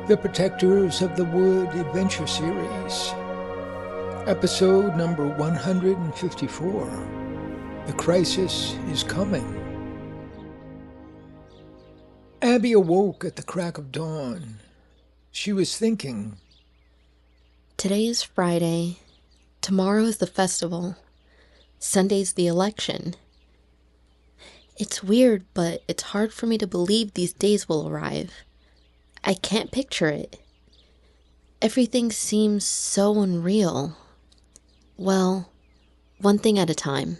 The Protectors of the Wood Adventure Series, episode number 154, The Crisis is Coming. Abby awoke at the crack of dawn. She was thinking, today is Friday, tomorrow is the festival, Sunday's the election. It's weird, but it's hard for me to believe these days will arrive. I can't picture it. Everything seems so unreal. Well, one thing at a time.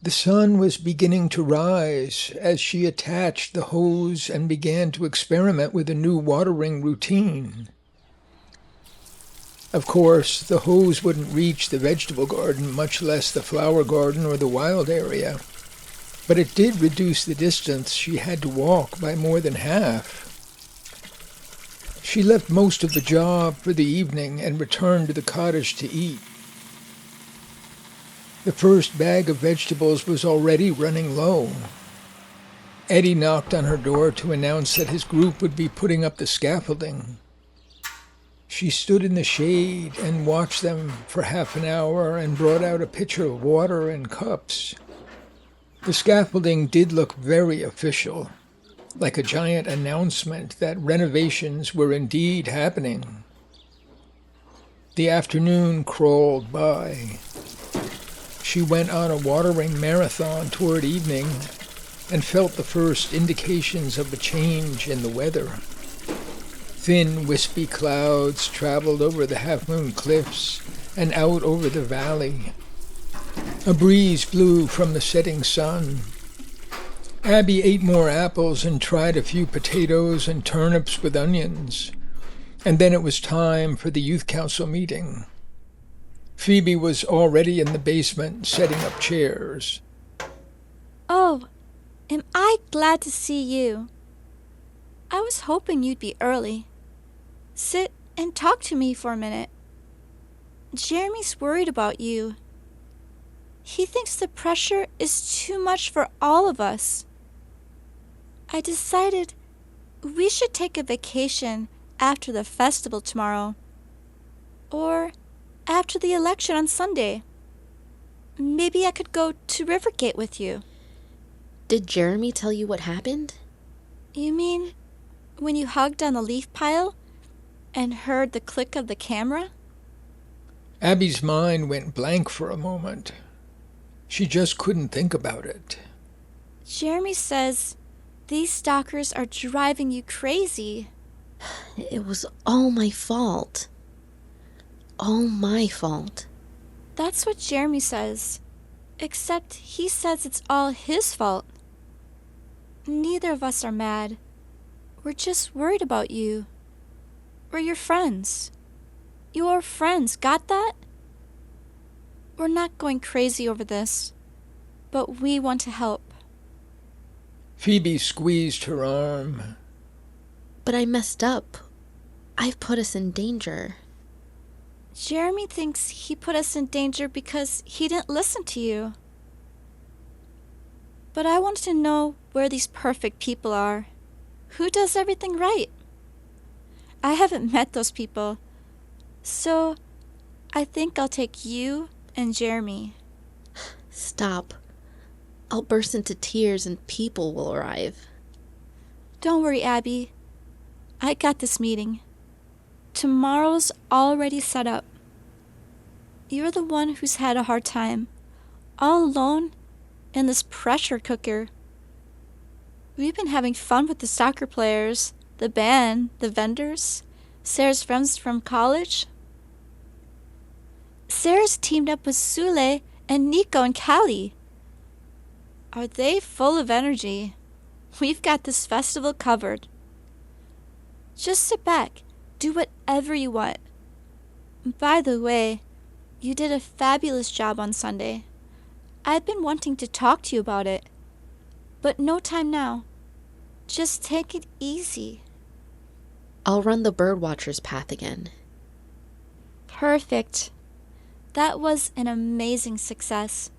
The sun was beginning to rise as she attached the hose and began to experiment with a new watering routine. Of course, the hose wouldn't reach the vegetable garden, much less the flower garden or the wild area. But it did reduce the distance she had to walk by more than half. She left most of the job for the evening and returned to the cottage to eat. The first bag of vegetables was already running low. Eddie knocked on her door to announce that his group would be putting up the scaffolding. She stood in the shade and watched them for half an hour and brought out a pitcher of water and cups. The scaffolding did look very official, like a giant announcement that renovations were indeed happening. The afternoon crawled by. She went on a watering marathon toward evening and felt the first indications of a change in the weather. Thin, wispy clouds traveled over the half-moon cliffs and out over the valley. A breeze blew from the setting sun. Abby ate more apples and tried a few potatoes and turnips with onions. And then it was time for the youth council meeting. Phoebe was already in the basement setting up chairs. Oh, am I glad to see you. I was hoping you'd be early. Sit and talk to me for a minute. Jeremy's worried about you. He thinks the pressure is too much for all of us. I decided we should take a vacation after the festival tomorrow. Or after the election on Sunday. Maybe I could go to Rivergate with you. Did Jeremy tell you what happened? You mean when you hugged on the leaf pile and heard the click of the camera? Abby's mind went blank for a moment. She just couldn't think about it. Jeremy says these stalkers are driving you crazy. It was all my fault. All my fault. That's what Jeremy says. Except he says it's all his fault. Neither of us are mad. We're just worried about you. We're your friends. Your friends, got that? We're not going crazy over this, but we want to help. Phoebe squeezed her arm. But I messed up. I've put us in danger. Jeremy thinks he put us in danger because he didn't listen to you. But I want to know where these perfect people are. Who does everything right? I haven't met those people, so I think I'll take you and Jeremy. Stop. I'll burst into tears and people will arrive. Don't worry, Abby. I got this meeting. Tomorrow's already set up. You're the one who's had a hard time, all alone in this pressure cooker. We've been having fun with the soccer players, the band, the vendors, Sarah's friends from college. Sarah's teamed up with Sule and Nico and Callie. Are they full of energy? We've got this festival covered. Just sit back, do whatever you want. By the way, you did a fabulous job on Sunday. I've been wanting to talk to you about it, but no time now. Just take it easy. I'll run the birdwatcher's path again. Perfect. That was an amazing success.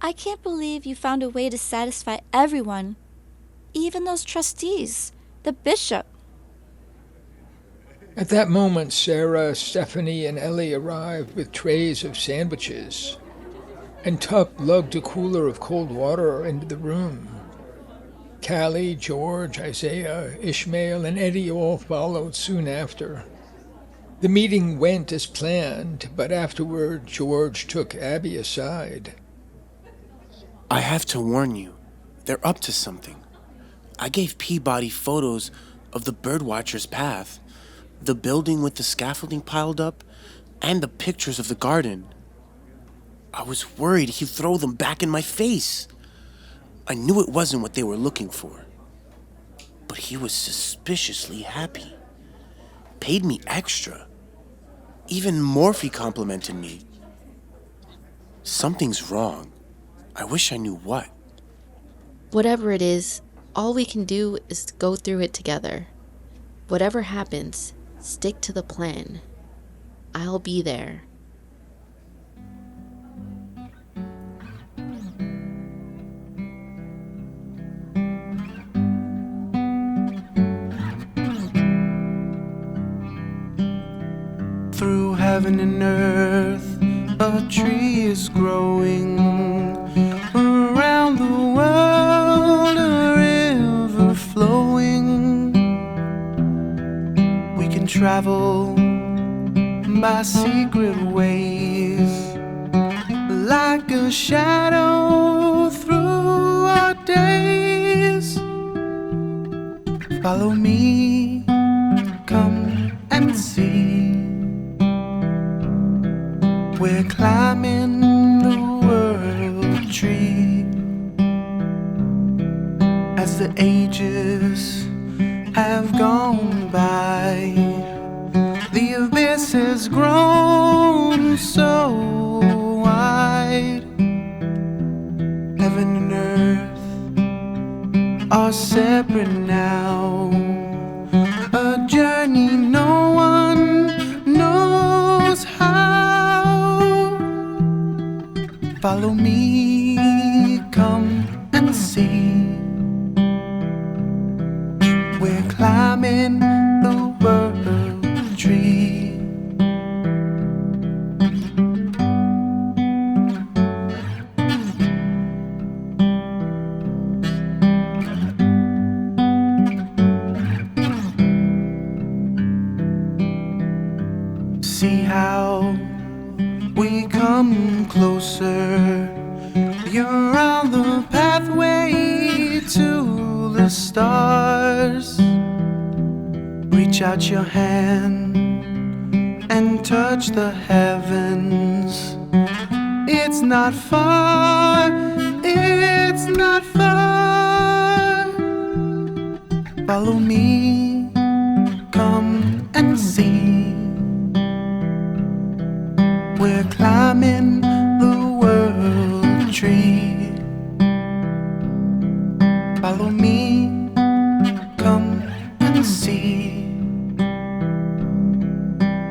I can't believe you found a way to satisfy everyone, even those trustees, the bishop. At that moment, Sarah, Stephanie, and Ellie arrived with trays of sandwiches, and Tuck lugged a cooler of cold water into the room. Callie, George, Isaiah, Ishmael, and Eddie all followed soon after. The meeting went as planned, but afterward George took Abby aside. I have to warn you, they're up to something. I gave Peabody photos of the birdwatcher's path, the building with the scaffolding piled up, and the pictures of the garden. I was worried he'd throw them back in my face. I knew it wasn't what they were looking for. But he was suspiciously happy. Paid me extra. Even Morphe complimented me. Something's wrong. I wish I knew what. Whatever it is, all we can do is go through it together. Whatever happens, stick to the plan. I'll be there. Through heaven and earth, a tree is growing. Around the world, a river flowing. We can travel by secret ways, like a shadow through our days. Follow me, come and see. We're climbing the world tree. As the ages have gone by, the abyss has grown so wide. Heaven and earth are separate now, a journey no one knows how. Follow me, come and see. We're climbing the world tree. See how we come closer. You're on the pathway to the stars. Reach out your hand and touch the heavens. It's not far, it's not far. Follow me, come and see. We're climbing the world tree. Follow me, come and see.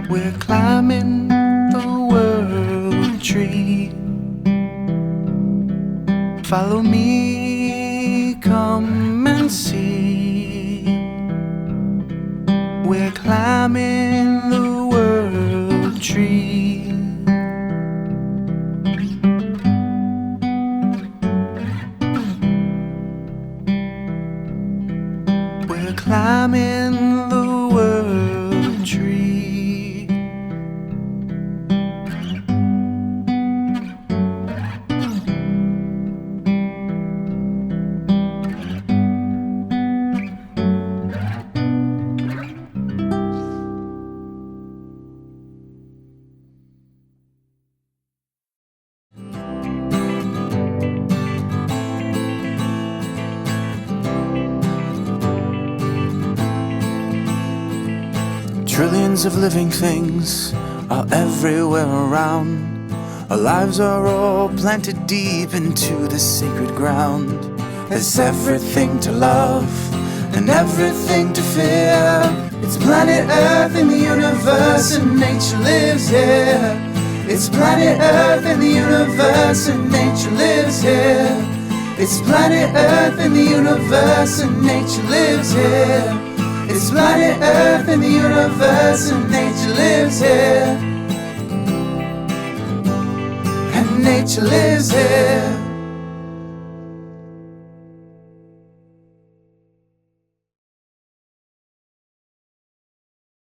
We're climbing the world tree. Follow me, come and see. We're climbing the world tree. Climbing the world tree. Trillions of living things are everywhere around. Our lives are all planted deep into the sacred ground. There's everything to love and everything to fear. It's planet Earth in the universe and nature lives here. It's planet Earth in the universe and nature lives here. It's planet Earth in the universe and nature lives here. It's planet Earth in the universe, and nature lives here. And nature lives here.